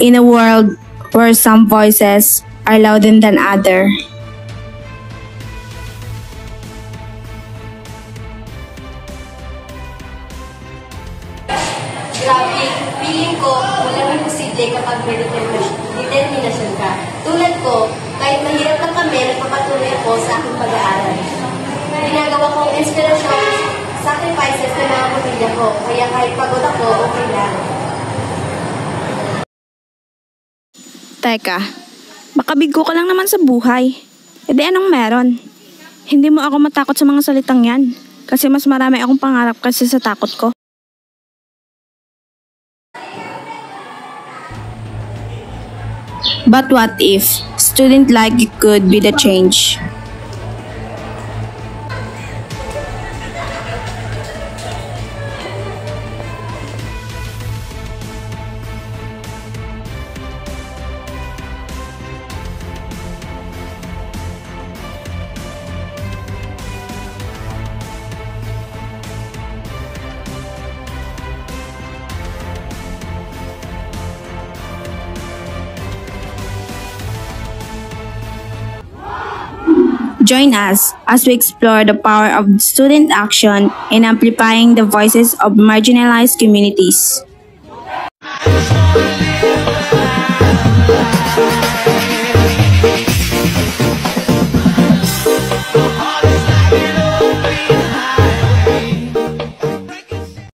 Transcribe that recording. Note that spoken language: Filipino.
in a world where some voices are louder than others. Grabe, feeling ko walang imposible kapag may determinasyon ka. Tulad ko, kahit mahirap na kami, nagpapatuloy ako sa aking pag-aaral. Ginagawa kong inspirasyon, sacrifices ng mga pamilya ko, kaya kahit pagod ako, okay lang. Teka, baka bigo ka lang naman sa buhay. E di anong meron? Hindi mo ako matakot sa mga salitang yan. Kasi mas marami akong pangarap kasi sa takot ko. But what if student like you could be the change? Join us as we explore the power of student action in amplifying the voices of marginalized communities.